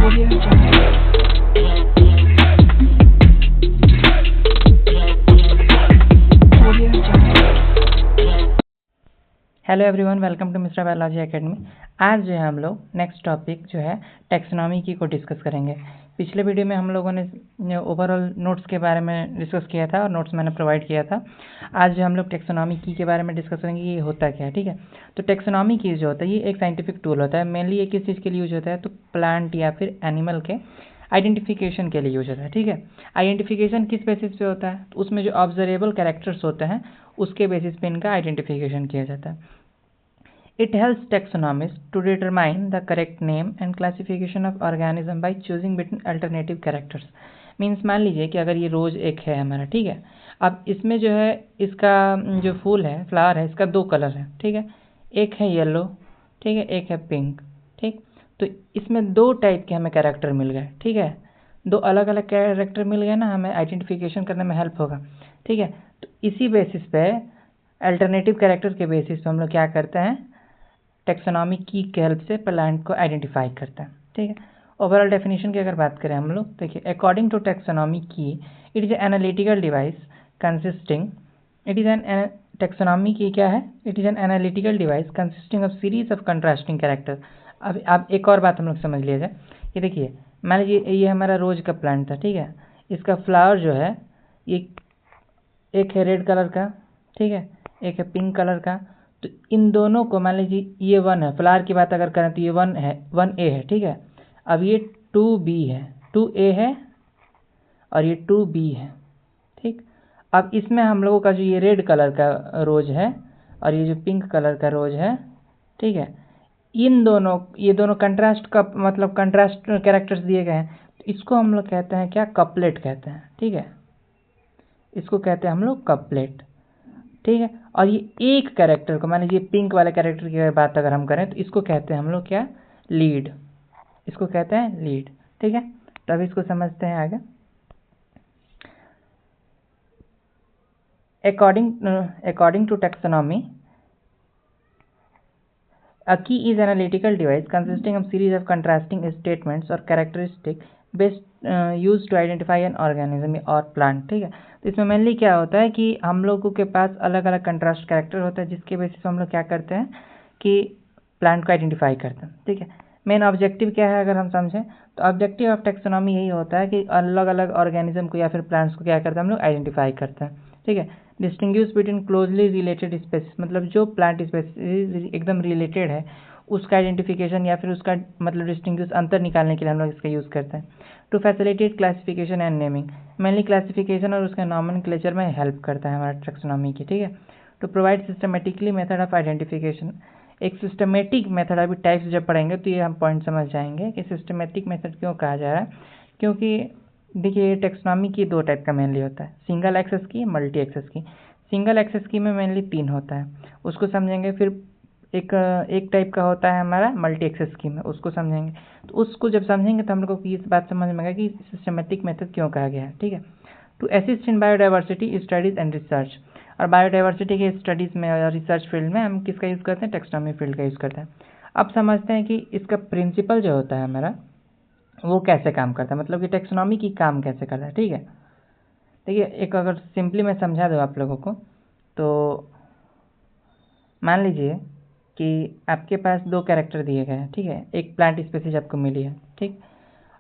Hello everyone, welcome to Mister Biology Academy. आज जो है हम लोग नेक्स्ट टॉपिक जो है टैक्सोनॉमी की को डिस्कस करेंगे। पिछले वीडियो में हम लोगों ने ओवरऑल नोट्स के बारे में डिस्कस किया था और नोट्स मैंने प्रोवाइड किया था। आज जो हम लोग टैक्सोनॉमी की के बारे में डिस्कस करेंगे ये होता क्या है, ठीक है। तो टैक्सोनॉमी की जो होता है ये एक साइंटिफिक टूल होता है। मेनली ये किस चीज़ के लिए यूज होता है, तो प्लांट या फिर एनिमल के आइडेंटिफिकेशन के लिए यूज होता है, ठीक है। आइडेंटिफिकेशन किस बेसिस पे होता है, तो उसमें जो ऑब्जर्वेबल कैरेक्टर्स होते हैं उसके बेसिस पे इनका आइडेंटिफिकेशन किया जाता है। It helps taxonomists to determine the correct name and classification of organism by choosing between alternative characters. Means मान लीजिए कि अगर ये रोज एक है हमारा, ठीक है। अब इसमें जो है इसका जो फूल है, फ्लावर है, इसका दो कलर है, ठीक है। एक है येलो, ठीक है, एक है पिंक, ठीक। तो इसमें दो टाइप के हमें कैरेक्टर मिल गए, ठीक है। दो अलग अलग कैरेक्टर मिल गए ना, हमें आइडेंटिफिकेशन करने में हेल्प होगा, ठीक है। तो इसी बेसिस पे अल्टरनेटिव कैरेक्टर के बेसिस पे हम लोग क्या करते हैं, टैक्सोनॉमी की हेल्प से प्लांट को आइडेंटिफाई करता है, ठीक है। ओवरऑल डेफिनेशन की अगर बात करें हम लोग, देखिए, अकॉर्डिंग टू टैक्सोनॉमी की it is analytical device consisting it is an taxonomy की क्या है, it is an analytical device consisting of series of contrasting character. अब एक और बात हम लोग समझ लिया जाए, ये देखिए, मान लीजिए ये हमारा रोज का प्लांट था, ठीक है। इसका फ्लावर जो है ये एक है रेड कलर का, ठीक है, एक है पिंक कलर का। तो इन दोनों को मान लीजिए ये 1 है, फ्लावर की बात अगर करें तो ये 1 है, 1A है, ठीक है। अब ये 2B है, 2A है और ये 2B है, ठीक। अब इसमें हम लोगों का जो ये रेड कलर का रोज है और ये जो पिंक कलर का रोज है, ठीक है, इन दोनों ये दोनों कंट्रास्ट का मतलब कंट्रास्ट कैरेक्टर्स दिए गए हैं। तो इसको हम लोग कहते हैं क्या, कपलेट कहते हैं, ठीक है। इसको कहते हैं हम लोग कपलेट, ठीक है। और ये एक कैरेक्टर को, मान लीजिए पिंक वाले कैरेक्टर की बात अगर हम करें तो इसको कहते हैं हम लोग क्या, लीड। इसको कहते हैं लीड, ठीक है। तो अब इसको समझते हैं आगे। According to taxonomy a key is an analytical device consisting of series of contrasting statements or characteristics best used to identify an organism or plant, ठीक है। तो इसमें मेनली क्या होता है कि हम लोगों के पास अलग अलग कंट्रास्ट कैरेक्टर होता है जिसके बेसिस पे हम लोग क्या करते हैं कि प्लांट को आइडेंटिफाई करते हैं, ठीक है। मेन ऑब्जेक्टिव क्या है अगर हम समझें तो ऑब्जेक्टिव ऑफ टैक्सोनॉमी यही होता है कि अलग अलग ऑर्गेनिज्म को या फिर प्लांट्स को क्या करते हैं हम लोग, आइडेंटिफाई करते हैं, ठीक है। Distinguish between closely related species, मतलब जो प्लांट स्पेसीज एकदम रिलेटेड है उसका आइडेंटिफिकेशन या फिर उसका मतलब डिस्टिंग्विश अंतर निकालने के लिए हम लोग इसका यूज़ करते हैं। To facilitate classification and naming, mainly classification और उसका नॉमेनक्लेचर में हेल्प करता है हमारा टैक्सोनॉमी की, ठीक है। To provide systematically method of identification, एक सिस्टमेटिक मेथड, अभी टाइप्स जब पढ़ेंगे तो ये हम पॉइंट समझ जाएंगे कि सिस्टमेटिक मेथड क्यों कहा जा रहा है। क्योंकि देखिए टैक्सोनॉमी की दो टाइप का मेनली होता है, सिंगल एक्सेस की, मल्टी एक्सेस की। सिंगल एक्सेस की में मेनली 3 होता है, उसको समझेंगे। फिर एक टाइप का होता है हमारा मल्टी एक्सेस की में, उसको समझेंगे। तो उसको जब समझेंगे तो हम लोग को इस बात समझ में आएगा कि सिस्टमेटिक मेथड क्यों कहा गया है, ठीक है। To assist in biodiversity studies and research, और बायोडाइवर्सिटी के स्टडीज़ में और रिसर्च फील्ड में हम किसका यूज़ करते हैं, टैक्सोनॉमी फील्ड का यूज़ करते हैं। अब समझते हैं कि इसका प्रिंसिपल जो होता है हमारा वो कैसे काम करता है, मतलब कि टैक्सोनॉमी की काम कैसे करता है, ठीक है। देखिए, एक अगर सिंपली मैं समझा दूँ आप लोगों को, तो मान लीजिए कि आपके पास 2 कैरेक्टर दिए गए हैं, ठीक है। एक प्लांट स्पेसीज आपको मिली है, ठीक।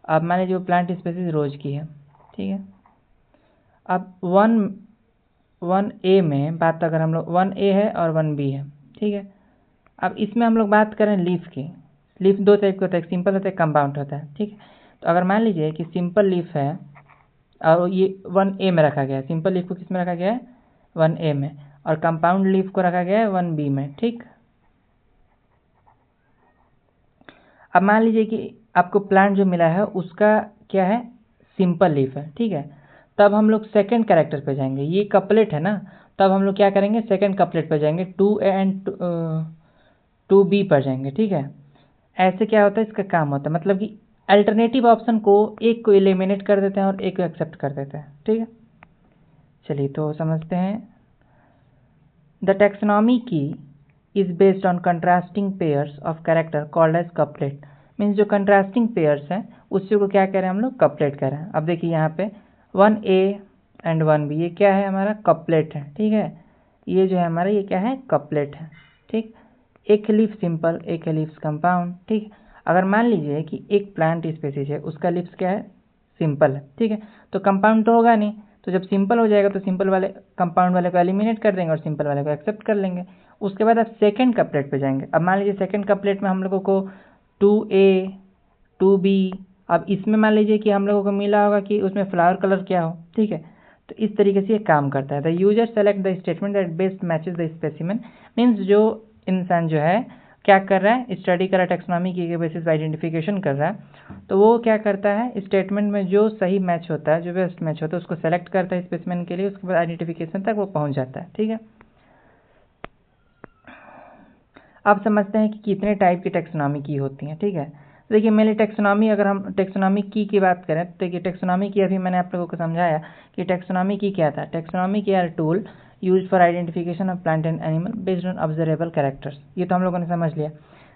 अब मान लीजिए वो प्लांट स्पेसीज रोज की है, ठीक है। अब 1A में बात अगर हम लोग, 1A है और 1B है, ठीक है। अब इसमें हम लोग बात करें लीफ की। लीफ 2 टाइप का होता है, एक सिंपल होता है, एक कंपाउंड होता है, ठीक है। तो अगर मान लीजिए कि सिंपल लीफ है और ये 1A में रखा गया है, सिंपल लीफ को किस में रखा गया है, 1A में, और कंपाउंड लीफ को रखा गया है 1B में, ठीक। अब मान लीजिए कि आपको प्लांट जो मिला है उसका क्या है, सिंपल लीफ है, ठीक है। तब हम लोग सेकंड कैरेक्टर पे जाएंगे, ये कपलेट है ना, तब हम लोग क्या करेंगे, सेकंड कपलेट पे जाएंगे, 2A एंड 2B पर जाएंगे, ठीक है। ऐसे क्या होता है, इसका काम होता है मतलब कि अल्टरनेटिव ऑप्शन को एक को एलिमिनेट कर देते हैं और एक को एक्सेप्ट कर देते हैं, ठीक है। चलिए तो समझते हैं। The taxonomy key is based on contrasting pairs of character called as couplet, means जो कंट्रास्टिंग पेयर्स हैं उसी को क्या कह रहे हैं हम लोग, कपलेट कह रहे हैं। अब देखिए यहाँ पे 1A एंड 1B ये क्या है, हमारा कपलेट है, ठीक है। ये जो है हमारा ये क्या है, कपलेट है, ठीक। एक लीफ सिंपल, एक लीफ कंपाउंड, ठीक। अगर मान लीजिए कि एक प्लांट स्पीसीज है, उसका लीव्स क्या है, सिंपल है, ठीक है, तो कंपाउंड तो होगा नहीं, तो जब सिंपल हो जाएगा तो सिंपल वाले कंपाउंड वाले को एलिमिनेट कर देंगे और सिंपल वाले को एक्सेप्ट कर लेंगे। उसके बाद आप सेकंड कपलेट पे जाएंगे। अब मान लीजिए सेकंड कपलेट में हम लोगों को 2A 2B, अब इसमें मान लीजिए कि हम लोगों को मिला होगा कि उसमें फ्लावर कलर क्या हो, ठीक है। तो इस तरीके से ये काम करता है। The user select the statement that best matches the specimen, means जो इंसान जो है क्या कर रहा है, स्टडी कर रहा है, टेक्सोनॉमी की बेसिस पे आइडेंटिफिकेशन कर रहा है, तो वो क्या करता है, स्टेटमेंट में जो सही मैच होता है, जो बेस्ट मैच होता है उसको सेलेक्ट करता है स्पेसिमेन के लिए, उसके बाद आइडेंटिफिकेशन तक वो पहुंच जाता है, ठीक है। अब समझते हैं कि कितने टाइप की टेक्सोनॉमी की होती हैं, ठीक है। देखिए मेनली टेक्सोनॉमी, अगर हम टेक्सोनॉमी की बात करें तो देखिए टेक्सोनॉमी की अभी मैंने आप लोगों को समझाया कि टेक्सोनॉमी की क्या था। Taxonomy key are tool use for identification of plant and animal based on observable characters, ये तो हम लोगों ने समझ लिया।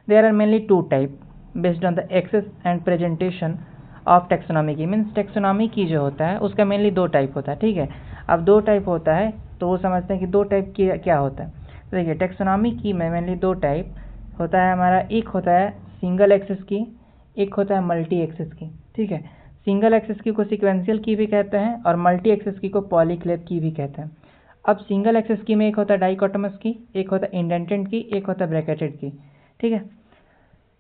There are mainly 2 type based on the access and presentation of taxonomy key, means taxonomy key जो होता है उसका मेनली 2 टाइप होता है, ठीक है। अब 2 टाइप होता है तो वो समझते हैं कि 2 टाइप की क्या होता है। तो देखिए टेक्सोनॉमी की में मेनली 2 टाइप होता है हमारा, एक होता है सिंगल एक्सेस की, एक होता है मल्टी एक्सेस की, ठीक है। सिंगल एक्सेस की को सीक्वेंशियल की भी कहते हैं और मल्टी एक्सेस की को पॉलीक्लेप की भी कहते हैं। अब सिंगल एक्सेस की में एक होता है डाइकोटोमस की, एक होता है इंडेंटेड की, एक होता है ब्रैकेटेड की, ठीक है।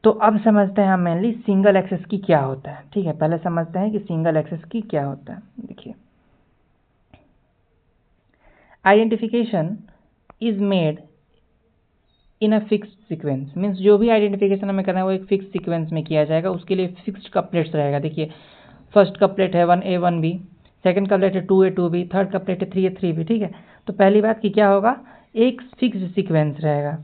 तो अब समझते हैं हम मेनली सिंगल एक्सेस की क्या होता है, ठीक है। पहले समझते हैं कि सिंगल एक्सेस की क्या होता है। देखिए identification is made in a fixed sequence, means जो भी आइडेंटिफिकेशन हमें करना है वो एक फिक्स सीक्वेंस में किया जाएगा, उसके लिए फिक्स्ड कपलेट्स रहेगा। देखिए फर्स्ट कपलेट है 1A 1B, सेकंड कपलेट है 2A 2B, थर्ड कपलेट है 3A 3B, ठीक है। तो पहली बात कि क्या होगा, एक फिक्स्ड सीक्वेंस रहेगा।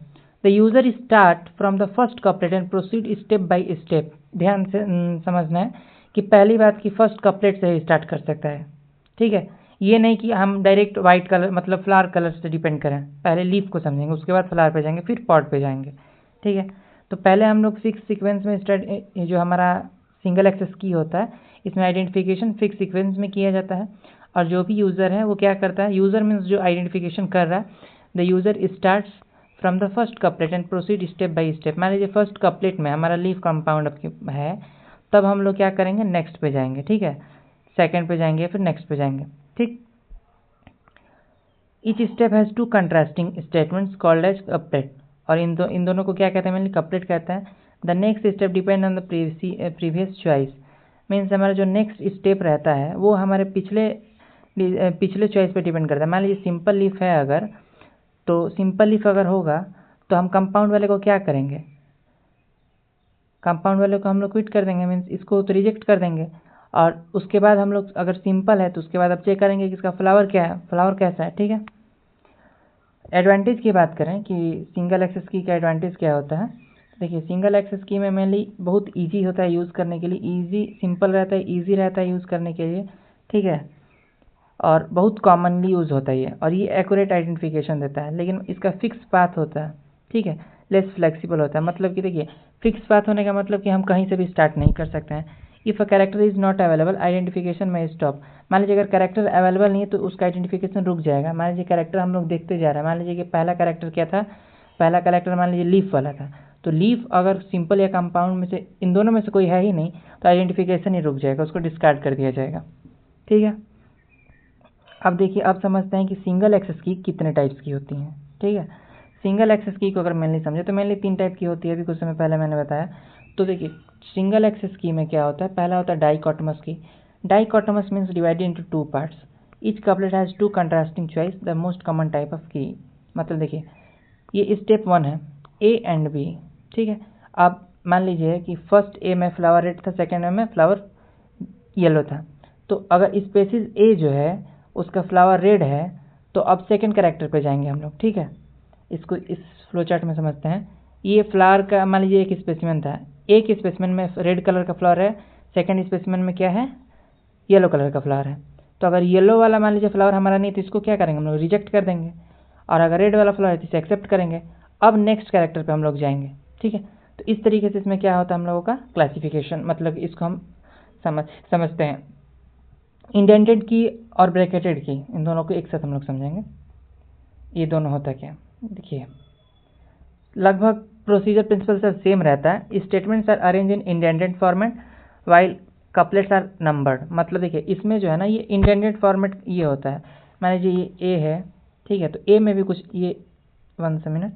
The user start from the first couplet and proceed step by step. ध्यान से समझना है कि पहली बात कि फर्स्ट कपलेट से ही स्टार्ट कर सकता है, ठीक है। ये नहीं कि हम डायरेक्ट वाइट कलर मतलब फ्लावर कलर से डिपेंड करें, पहले लीफ को समझेंगे, उसके बाद फ्लावर पे जाएंगे, फिर पॉट पे जाएंगे, ठीक है। तो पहले हम लोग फिक्स सीक्वेंस में स्टार्ट, जो हमारा सिंगल एक्सेस की होता है इसमें आइडेंटिफिकेशन फिक्स सीक्वेंस में किया जाता है। और जो भी यूज़र है वो क्या करता है, यूज़र मीन्स जो आइडेंटिफिकेशन कर रहा है, the user starts from the first couplet and proceed step by step. मान लीजिए फर्स्ट कपलेट में हमारा लीफ कंपाउंड है, तब हम लोग क्या करेंगे, नेक्स्ट पे जाएंगे, ठीक है, सेकेंड पे जाएंगे, फिर नेक्स्ट पे जाएंगे, ठीक। Each step has 2 contrasting statements called as couplet, और इन दोनों को क्या कहते हैं, मेनली कपलेट कहते हैं। The next step depend on the previous choice, means हमारा जो नेक्स्ट स्टेप रहता है वो हमारे पिछले चॉइस पे डिपेंड करता है। मान लीजिए सिंपल लीफ है अगर, तो सिंपल लीफ अगर होगा तो हम कंपाउंड वाले को क्या करेंगे, कंपाउंड वाले को हम लोग क्विट कर देंगे, मीन्स इसको तो रिजेक्ट कर देंगे। और उसके बाद हम लोग अगर सिंपल है तो उसके बाद अब चेक करेंगे कि इसका फ्लावर क्या है, फ्लावर कैसा है, ठीक है। एडवांटेज की बात करें कि सिंगल एक्सेस की का एडवांटेज क्या होता है, देखिए सिंगल एक्सेस की में मेनली बहुत इजी होता है यूज़ करने के लिए, इजी सिंपल रहता है, इजी रहता है यूज़ करने के लिए, ठीक है। और बहुत कॉमनली यूज़ होता है ये, और ये एक्यूरेट आइडेंटिफिकेशन देता है। लेकिन इसका फिक्स पाथ होता है, ठीक है, लेस फ्लेक्सिबल होता है। मतलब कि देखिए फिक्स पाथ होने का मतलब कि हम कहीं से भी स्टार्ट नहीं कर सकते हैं। If a character is not available identification में स्टॉप। मान लीजिए अगर कैरेक्टर अवेलेबल नहीं है तो उसका आइडेंटिफिकेशन रुक जाएगा। मान लीजिए कैरेक्टर हम लोग देखते जा रहे हैं, मान लीजिए कि पहला कैरेक्टर क्या था, पहला कैरेक्टर मान लीजिए लीफ वाला था, तो लीफ अगर सिंपल या कंपाउंड में से इन दोनों में से कोई है ही नहीं तो आइडेंटिफिकेशन ही रुक जाएगा, उसको डिस्कार्ड कर दिया जाएगा, ठीक है। अब देखिए अब समझते हैं कि सिंगल एक्सेस की कितने टाइप्स की होती हैं, ठीक है। सिंगल एक्सेस की को अगर मेनली समझे तो मेनली 3 टाइप की होती है, अभी कुछ समय पहले मैंने बताया। तो देखिए सिंगल एक्सेस की में क्या होता है, पहला होता है डाइकोटोमस की। Dichotomous means divided into 2 parts, each couplet has 2 contrasting choice, the most common type of की। मतलब देखिए ये स्टेप 1 है, ए एंड बी, ठीक है। अब मान लीजिए कि फर्स्ट ए में फ्लावर रेड था, सेकेंड में फ्लावर येलो था, तो अगर स्पेसिस ए जो है उसका फ्लावर रेड है तो अब सेकंड कैरेक्टर पे जाएंगे हम लोग, ठीक है। इसको इस फ्लो चार्ट में समझते हैं। ये फ्लावर का मान लीजिए एक स्पेसिमेन था, एक स्पेसिमेन में रेड कलर का फ्लावर है, सेकंड स्पेसिमेन में क्या है, येलो कलर का फ्लावर है। तो अगर येलो वाला मान लीजिए फ्लावर हमारा नहीं तो इसको क्या करेंगे हम लोग, रिजेक्ट कर देंगे। और अगर रेड वाला फ्लावर है तो इसे एक्सेप्ट करेंगे। अब नेक्स्ट कैरेक्टर पर हम लोग जाएंगे, ठीक है। तो इस तरीके से इसमें क्या होता है हम लोगों का क्लासिफिकेशन, मतलब इसको हम समझते हैं। इंडेंटेड की और ब्रैकेटेड की, इन दोनों को एक साथ हम लोग समझेंगे। ये दोनों होता क्या, देखिए लगभग प्रोसीजर प्रिंसिपल सब सेम रहता है। Statements are arrange in indented format while couplets are numbered. मतलब देखिए इसमें जो है ना, ये इंडेंटेड फॉर्मेट ये होता है, मान लीजिए ये ए है, ठीक है, तो ए में भी कुछ ये 1 मिनट,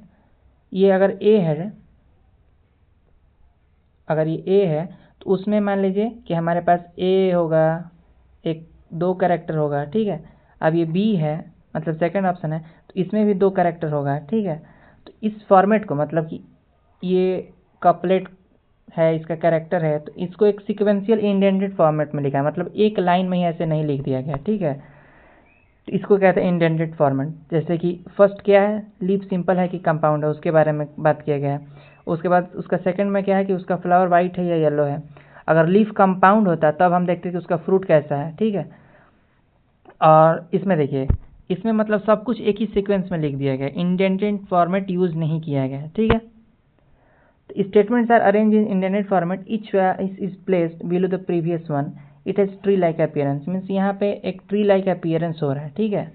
ये अगर ए है, अगर ये ए है तो उसमें मान लीजिए कि हमारे पास ए होगा, एक 2 कैरेक्टर होगा, ठीक है। अब ये बी है, मतलब सेकंड ऑप्शन है, तो इसमें भी 2 कैरेक्टर होगा, ठीक है। तो इस फॉर्मेट को, मतलब कि ये कपलेट है, इसका कैरेक्टर है, तो इसको एक सीक्वेंशियल इंडेंटेड फॉर्मेट में लिखा है, मतलब एक लाइन में ही ऐसे नहीं लिख दिया गया, ठीक है। तो इसको कहते हैं इंडेंटेड फॉर्मेट। जैसे कि फर्स्ट क्या है, लीफ सिंपल है कि कंपाउंड है, उसके बारे में बात किया गया है। उसके बाद उसका सेकंड में क्या है कि उसका फ्लावर वाइट है या येलो है। अगर लीफ कंपाउंड होता तब हम देखते कि उसका फ्रूट कैसा है, ठीक है। और इसमें देखिए, इसमें मतलब सब कुछ एक ही सीक्वेंस में लिख दिया गया, इंडेंटेड फॉर्मेट यूज नहीं किया गया, ठीक है। Statements are arrange in indented format, each is placed below the previous one, it has tree like appearance. Means यहाँ पे एक ट्री लाइक अपीयरेंस हो रहा है, ठीक है।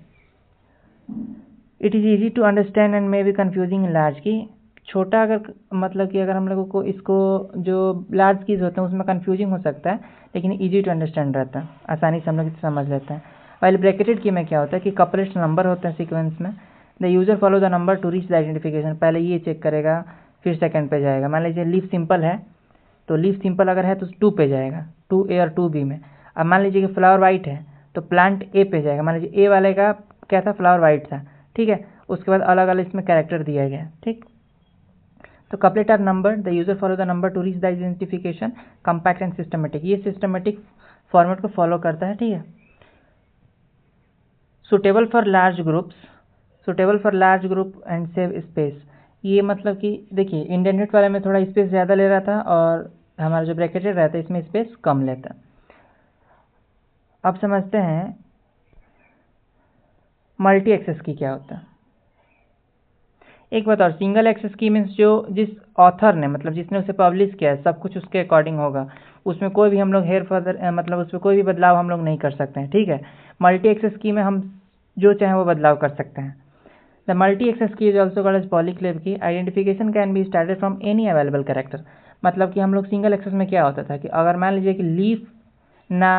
It is easy to understand and may be confusing in large key. छोटा अगर मतलब कि अगर हम लोगों को इसको जो लार्ज कीज होते हैं उसमें कन्फ्यूजिंग हो सकता है, लेकिन ईजी टू अंडरस्टैंड रहता है, आसानी से हम लोग इसे समझ लेते हैं। वाइल ब्रैकेटेड की में क्या होता है कि कपलेट्स नंबर होते हैं सीक्वेंस में। The user follow the number to reach the identification. पहले ये चेक करेगा, फिर सेकंड पे जाएगा। मान लीजिए लीफ सिंपल है, तो लीफ सिंपल अगर है तो 2 पे जाएगा, 2A और 2B में। अब मान लीजिए कि फ्लावर वाइट है तो प्लांट ए पे जाएगा। मान लीजिए ए वाले का क्या था, फ्लावर वाइट था, ठीक है। उसके बाद अलग अलग इसमें कैरेक्टर दिया गया, ठीक। तो couplet are number, the user follow the number to reach the identification, compact and systematic. ये सिस्टमेटिक फॉर्मेट को फॉलो करता है, ठीक है। Suitable for large groups, suitable for large group and save space. ये मतलब कि देखिए इंडेंटेड वाले में थोड़ा स्पेस ज़्यादा ले रहा था और हमारा जो ब्रैकेटेड रहता है इसमें स्पेस कम लेता। अब समझते हैं मल्टी एक्सेस की क्या होता है। एक बात और, सिंगल एक्सेस की मीन्स जो जिस ऑथर ने, मतलब जिसने उसे पब्लिश किया है, सब कुछ उसके अकॉर्डिंग होगा, उसमें कोई भी हम लोग हेयर फर्दर मतलब उसमें कोई भी बदलाव हम लोग नहीं कर सकते हैं, ठीक है। मल्टी एक्सेस की में हम जो चाहें वो बदलाव कर सकते हैं। द मल्टी एक्सेस की इज ऑल्सो कॉल्ड एज पॉलीक्लेव की। Identification can be started from any available character. मतलब कि हम लोग सिंगल एक्सेस में क्या होता था कि अगर मान लीजिए कि लीफ ना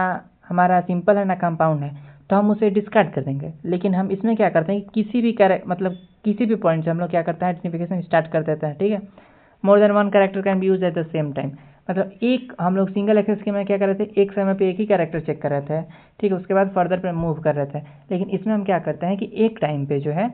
हमारा सिंपल है ना कंपाउंड है तो हम उसे डिस्कार्ड कर देंगे। लेकिन हम इसमें क्या करते हैं कि किसी भी मतलब किसी भी पॉइंट से हम लोग क्या करते हैं, आइडेंटिफिकेशन स्टार्ट कर देते हैं, ठीक है। More than 1 character can be use at the same time. मतलब एक हम लोग सिंगल एक्सेस के में क्या कर रहे थे, एक समय पे एक ही कैरेक्टर चेक कर रहे थे, ठीक है। उसके बाद फर्दर पे मूव कर रहे थे। लेकिन इसमें हम क्या करते हैं कि एक टाइम पे जो है,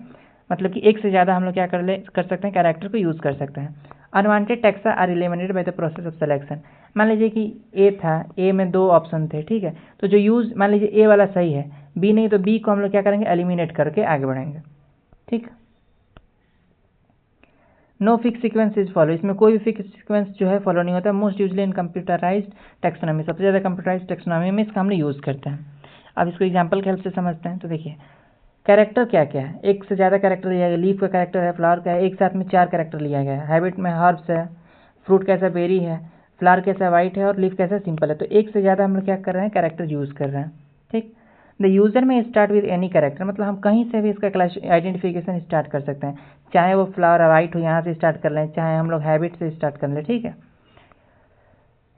मतलब कि एक से ज़्यादा हम लोग क्या कर सकते हैं, कैरेक्टर को यूज़ कर सकते हैं। Unwanted text are eliminated by the process of selection. मान लीजिए कि ए था, ए में 2 ऑप्शन थे, ठीक है। तो जो यूज, मान लीजिए ए वाला सही है, बी नहीं, तो बी को हम लोग क्या करेंगे, एलिमिनेट करके आगे बढ़ेंगे, ठीक। No fix sequence is follow. इसमें कोई भी फिक्स सीक्वेंस जो है फॉलो नहीं होता। Most usually in computerised taxonomy, सबसे ज़्यादा कंप्यूटराइज्ड टेक्सोनॉमी में इसका हम लोग यूज़ करते हैं। अब इसको एग्जाम्पल के हेल्प से समझते हैं। तो देखिए कैरेक्टर क्या क्या है, एक से ज़्यादा कैरेक्टर लिया गया, लीफ का कैरेक्टर है, फ्लावर का है, एक साथ में 4 कैरेक्टर लिया गया है। हैबिट में हर्ब्स है, फ्रूट कैसा बेरी है, फ्लावर कैसा वाइट है और लीफ कैसा सिंपल है। तो एक से ज़्यादा हम लोग क्या कर रहे हैं, कैरेक्टर यूज़ कर रहे हैं, ठीक। द यूज़र में स्टार्ट विद एनी कैरेक्टर, मतलब हम कहीं से भी इसका आइडेंटिफिकेशन स्टार्ट कर सकते हैं। चाहे वो फ्लावर वाइट हो, यहाँ से स्टार्ट कर लें, चाहे हम लोग हैबिट से स्टार्ट कर लें, ठीक है।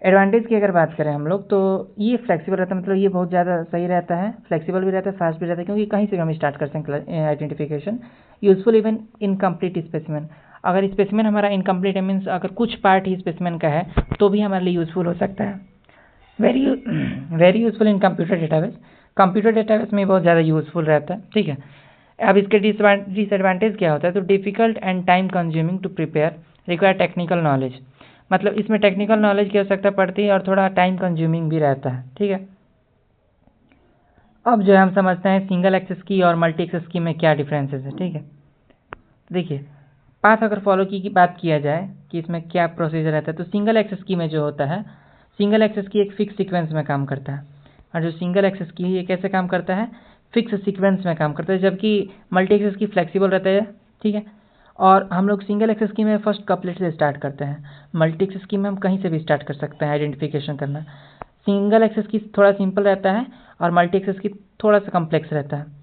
एडवांटेज की अगर बात करें हम लोग, तो ये फ्लेक्सिबल रहता है, मतलब ये बहुत ज़्यादा सही रहता है, फ्लेक्सिबल भी रहता है, फास्ट भी रहता है, क्योंकि कहीं से भी हम स्टार्ट कर सकते हैं identification. Useful even incomplete specimen, अगर स्पेसिमेन हमारा इनकम्प्लीट है, मीन्स अगर कुछ पार्ट ही स्पेसिमेन का है तो भी हमारे लिए यूजफुल हो सकता है। Very useful in computer database, computer database में बहुत ज़्यादा यूजफुल रहता है, ठीक है। अब इसके डिसएडवांटेज क्या होता है, तो difficult and time consuming to prepare, require technical knowledge. मतलब इसमें टेक्निकल नॉलेज की आवश्यकता पड़ती है और थोड़ा टाइम कंज्यूमिंग भी रहता है, ठीक है। अब जो है हम समझते हैं सिंगल एक्सेस की और मल्टी एक्सेस की में क्या डिफरेंसेस है, ठीक है। देखिए पाथ अगर फॉलो की बात किया जाए कि इसमें क्या प्रोसीजर रहता है, तो सिंगल एक्सेस की में जो होता है, सिंगल एक्सेस की एक फिक्स सीक्वेंस में काम करता है, और जो सिंगल एक्सेस की ये कैसे काम करता है, फिक्स सीक्वेंस में काम करता है, जबकि मल्टी एक्सेस की फ्लेक्सिबल रहता है, ठीक है। और हम लोग सिंगल एक्सेस की में फर्स्ट कपलेट से स्टार्ट करते हैं, मल्टी एक्सेस की में हम कहीं से भी स्टार्ट कर सकते हैं आइडेंटिफिकेशन करना। सिंगल एक्सेस की थोड़ा सिंपल रहता है और मल्टी एक्सेस की थोड़ा सा कम्प्लेक्स रहता है।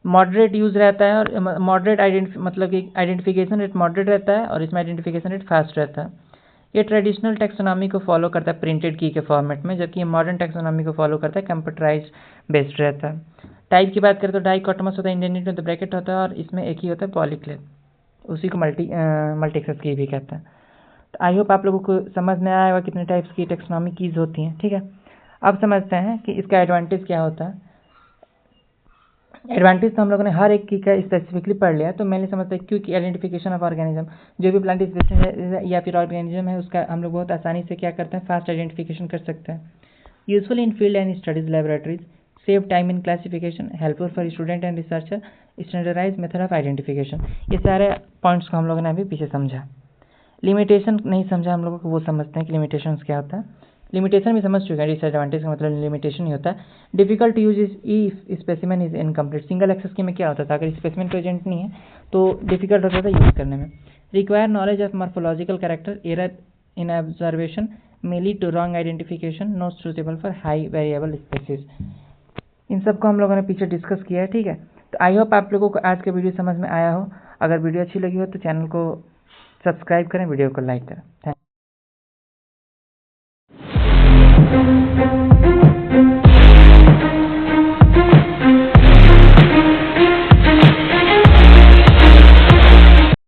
मॉडरेट यूज़ रहता है और मॉडरेट मतलब कि आइडेंटिफिकेशन रेट मॉडरेट रहता है और इसमें आइडेंटिफिकेशन रेट फास्ट रहता है। ये ट्रेडिशनल टेक्सोनॉमी को फॉलो करता है प्रिंटेड की के फॉर्मेट में, जबकि मॉडर्न टेक्सोनॉमी को फॉलो करता है कंप्यूटराइज बेस्ड रहता है। टाइप की बात करें तो डाइकोटोमस होता है, इंडेंटेड में तो ब्रैकेट होता है और इसमें एक ही होता है पॉलीक्लेट, उसी को मल्टी एक्सेस की भी कहते हैं। तो आई होप आप लोगों को समझ में आया होगा कितने टाइप्स की टेक्सोनॉमी कीज होती हैं। ठीक है, अब समझते हैं कि इसका एडवांटेज क्या होता है। एडवांटेज तो हम लोगों ने हर एक की का स्पेसिफिकली पढ़ लिया, तो मैंने समझता है क्योंकि आइडेंटिफिकेशन ऑफ ऑर्गेनिज्म, जो भी प्लांट स्पीशीज या फिर ऑर्गेनिज्म है उसका हम लोग बहुत आसानी से क्या करते हैं, फास्ट आइडेंटिफिकेशन कर सकते हैं। Useful in field and studies laboratories, save time in classification, helpful for student and researcher, standardize method of identification. ये सारे पॉइंट्स को हम लोगों ने अभी पीछे समझा। लिमिटेशन नहीं समझा हम लोगों को, वो समझते हैं कि लिमिटेशन क्या होता है। लिमिटेशन भी समझ चुके हैं, डिसएडवांटेज का मतलब लिमिटेशन ही होता है। Difficult to use if specimen is incomplete, single access key में क्या होता था, अगर स्पेसिमेन प्रेजेंट नहीं है तो डिफिकल्ट होता था यूज करने में। Require knowledge of morphological character, error in observation may lead to wrong identification, not suitable for high variable species। इन सब को हम लोगों ने पीछे डिस्कस किया है। ठीक है, तो आई होप आप लोगों को आज का वीडियो समझ में आया हो। अगर वीडियो अच्छी लगी हो तो चैनल को सब्सक्राइब करें, वीडियो को लाइक करें। थैंक